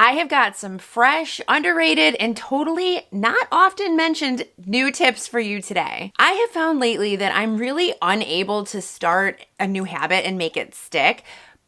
I have got some fresh, underrated, and totally not often mentioned new tips for you today. I have found lately that I'm really unable to start a new habit and make it stick.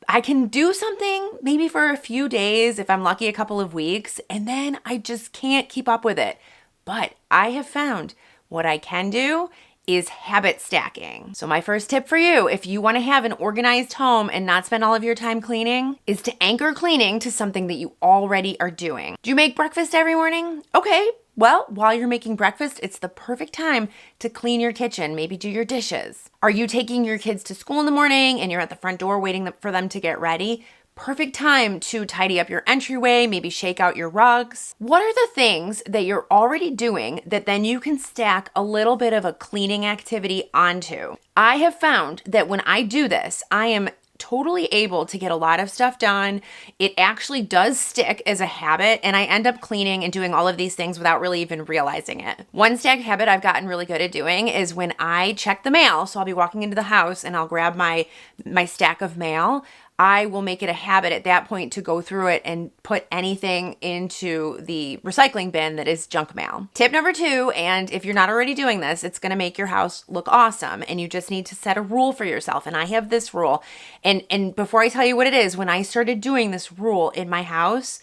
I can do something maybe for a few days, if I'm lucky, a couple of weeks, and then I just can't keep up with it. But I have found what I can do is habit stacking. So my first tip for you, if you want to have an organized home and not spend all of your time cleaning, is to anchor cleaning to something that you already are doing. Do you make breakfast every morning? Okay. Well, while you're making breakfast, it's the perfect time to clean your kitchen, maybe do your dishes. Are you taking your kids to school in the morning and you're at the front door waiting for them to get ready? Perfect time to tidy up your entryway, maybe shake out your rugs. What are the things that you're already doing that then you can stack a little bit of a cleaning activity onto? I have found that when I do this, I am totally able to get a lot of stuff done. It actually does stick as a habit, and I end up cleaning and doing all of these things without really even realizing it. One stack habit I've gotten really good at doing is when I check the mail, so I'll be walking into the house and I'll grab my stack of mail. I will make it a habit at that point to go through it and put anything into the recycling bin that is junk mail. Tip number 2, and if you're not already doing this, it's going to make your house look awesome, and you just need to set a rule for yourself. And I have this rule. And before I tell you what it is, when I started doing this rule in my house,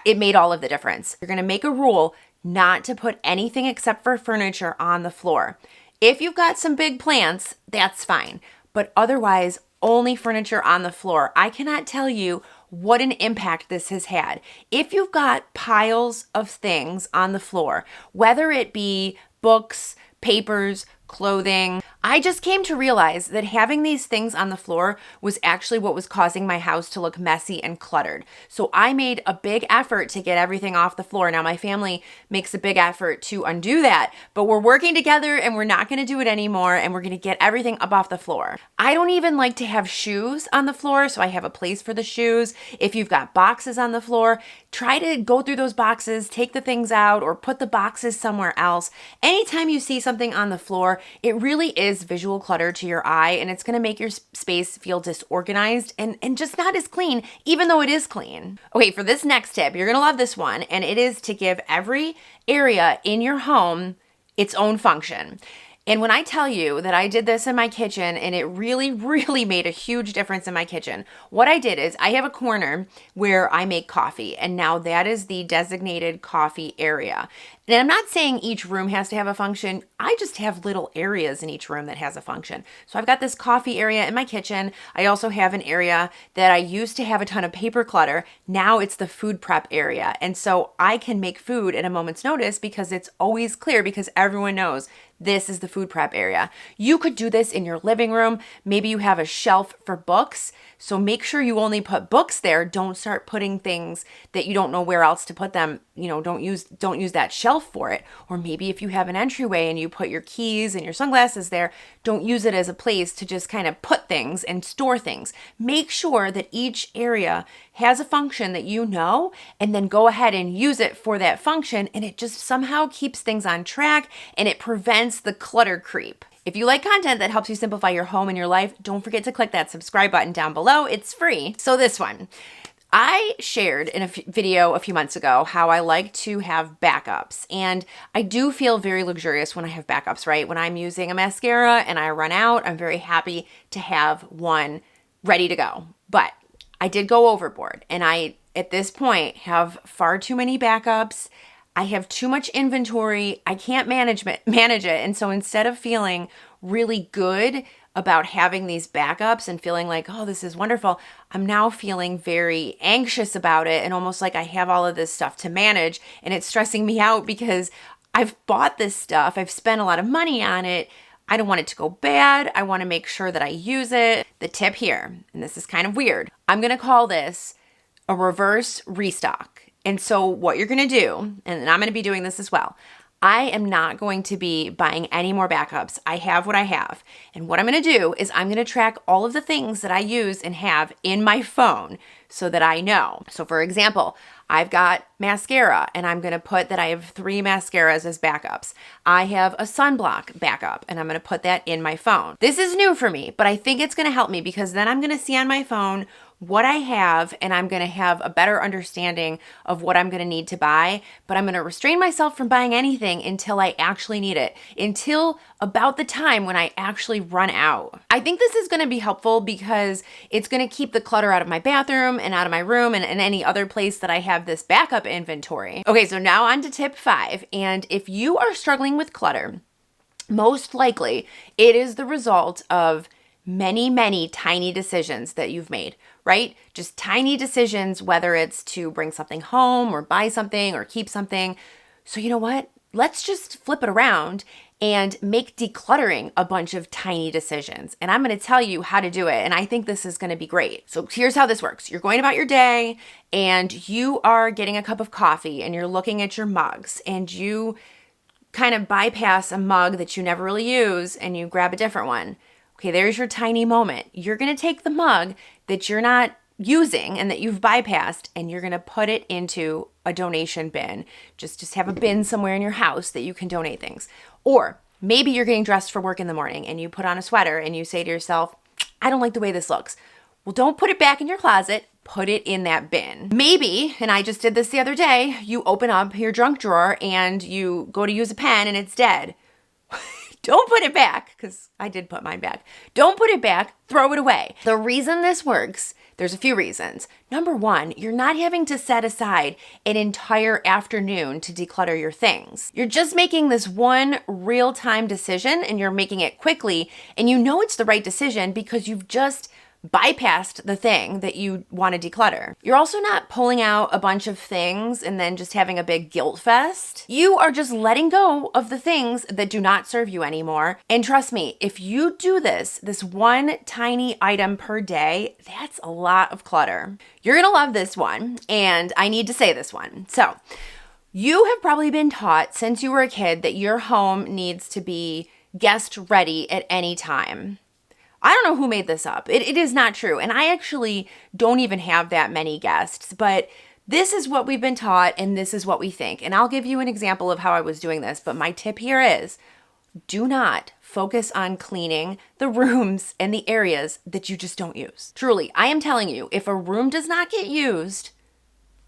it made all of the difference. You're going to make a rule not to put anything except for furniture on the floor. If you've got some big plants, that's fine. But otherwise, only furniture on the floor. I cannot tell you what an impact this has had. If you've got piles of things on the floor, whether it be books, papers, clothing, I just came to realize that having these things on the floor was actually what was causing my house to look messy and cluttered. So I made a big effort to get everything off the floor. Now my family makes a big effort to undo that, but we're working together and we're not going to do it anymore, and we're going to get everything up off the floor. I don't even like to have shoes on the floor, so I have a place for the shoes. If you've got boxes on the floor, try to go through those boxes, take the things out, or put the boxes somewhere else. Anytime you see something on the floor, it really is visual clutter to your eye, and it's going to make your space feel disorganized and just not as clean, even though it is clean. Okay, for this next tip, you're going to love this one, and it is to give every area in your home its own function. And when I tell you that I did this in my kitchen and it really, really made a huge difference in my kitchen, what I did is I have a corner where I make coffee, and now that is the designated coffee area. And I'm not saying each room has to have a function. I just have little areas in each room that has a function. So I've got this coffee area in my kitchen. I also have an area that I used to have a ton of paper clutter. Now it's the food prep area. And so I can make food at a moment's notice because it's always clear, because everyone knows this is the food prep area. You could do this in your living room. Maybe you have a shelf for books. So make sure you only put books there. Don't start putting things that you don't know where else to put them. Don't use that shelf for it. Or maybe if you have an entryway and you put your keys and your sunglasses there, don't use it as a place to just kind of put things and store things. Make sure that each area has a function that you know, and then go ahead and use it for that function, and it just somehow keeps things on track and it prevents the clutter creep. If you like content that helps you simplify your home and your life, don't forget to click that subscribe button down below. It's free. So this one, I shared in a video a few months ago how I like to have backups, and I do feel very luxurious when I have backups, right? When I'm using a mascara and I run out, I'm very happy to have one ready to go. But I did go overboard, and I, at this point, have far too many backups. I have too much inventory. I can't manage it. And so instead of feeling really good about having these backups and feeling like, oh, this is wonderful, I'm now feeling very anxious about it and almost like I have all of this stuff to manage, and it's stressing me out because I've bought this stuff. I've spent a lot of money on it. I don't want it to go bad. I want to make sure that I use it. The tip here, and this is kind of weird, I'm going to call this a reverse restock. And so what you're going to do, and I'm going to be doing this as well, I am not going to be buying any more backups. I have what I have. And what I'm going to do is I'm going to track all of the things that I use and have in my phone so that I know. So for example, I've got mascara, and I'm going to put that I have 3 mascaras as backups. I have a sunblock backup, and I'm going to put that in my phone. This is new for me, but I think it's going to help me because then I'm going to see on my phone what I have, and I'm going to have a better understanding of what I'm going to need to buy, but I'm going to restrain myself from buying anything until I actually need it, until about the time when I actually run out. I think this is going to be helpful because it's going to keep the clutter out of my bathroom and out of my room and any other place that I have this backup inventory. Okay, so now on to tip 5. And if you are struggling with clutter, most likely it is the result of many, many tiny decisions that you've made, right? Just tiny decisions, whether it's to bring something home or buy something or keep something. So you know what? Let's just flip it around and make decluttering a bunch of tiny decisions. And I'm going to tell you how to do it. And I think this is going to be great. So here's how this works. You're going about your day and you are getting a cup of coffee and you're looking at your mugs and you kind of bypass a mug that you never really use and you grab a different one. Okay, there's your tiny moment. You're going to take the mug that you're not using and that you've bypassed and you're going to put it into a donation bin. Just have a bin somewhere in your house that you can donate things. Or maybe you're getting dressed for work in the morning and you put on a sweater and you say to yourself, I don't like the way this looks. Well, don't put it back in your closet. Put it in that bin. Maybe, and I just did this the other day, you open up your junk drawer and you go to use a pen and it's dead. Don't put it back, because I did put mine back. Don't put it back, throw it away. The reason this works, there's a few reasons. Number one, you're not having to set aside an entire afternoon to declutter your things. You're just making this one real-time decision and you're making it quickly, and you know it's the right decision because you've just bypassed the thing that you want to declutter. You're also not pulling out a bunch of things and then just having a big guilt fest. You are just letting go of the things that do not serve you anymore. And trust me, if you do this one tiny item per day, that's a lot of clutter. You're going to love this one, and I need to say this one. So, you have probably been taught since you were a kid that your home needs to be guest ready at any time. I don't know who made this up. It is not true. And I actually don't even have that many guests, but this is what we've been taught and this is what we think. And I'll give you an example of how I was doing this, but my tip here is do not focus on cleaning the rooms and the areas that you just don't use. Truly, I am telling you, if a room does not get used,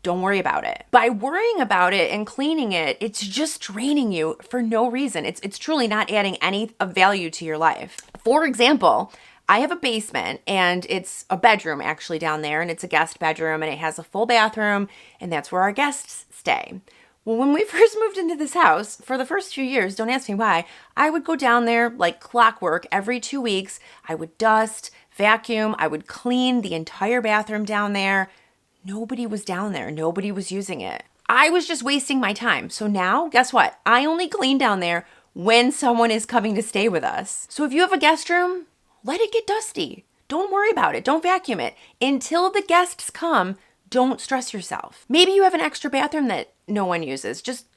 don't worry about it. By worrying about it and cleaning it, it's just draining you for no reason. It's truly not adding any of value to your life. For example, I have a basement and it's a bedroom actually down there, and it's a guest bedroom and it has a full bathroom, and that's where our guests stay. Well, when we first moved into this house, for the first few years, don't ask me why, I would go down there like clockwork every 2 weeks. I would dust, vacuum, I would clean the entire bathroom down there. Nobody was down there. Nobody was using it. I was just wasting my time. So now, guess what? I only clean down there when someone is coming to stay with us. So if you have a guest room, let it get dusty. Don't worry about it. Don't vacuum it. Until the guests come, don't stress yourself. Maybe you have an extra bathroom that no one uses. Just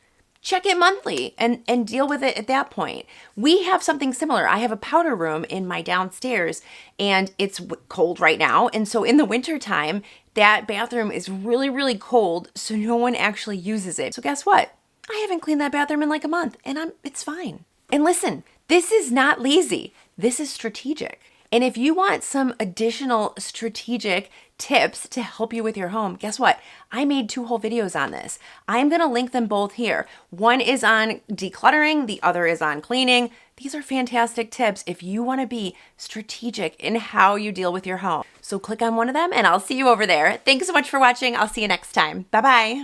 check it monthly and deal with it at that point. We have something similar. I have a powder room in my downstairs and it's cold right now. And so in the wintertime, that bathroom is really, really cold. So no one actually uses it. So guess what? I haven't cleaned that bathroom in like a month and it's fine. And listen, this is not lazy. This is strategic. And if you want some additional strategic tips to help you with your home, guess what? I made 2 whole videos on this. I'm going to link them both here. One is on decluttering, the other is on cleaning. These are fantastic tips if you want to be strategic in how you deal with your home. So click on one of them and I'll see you over there. Thanks so much for watching. I'll see you next time. Bye-bye.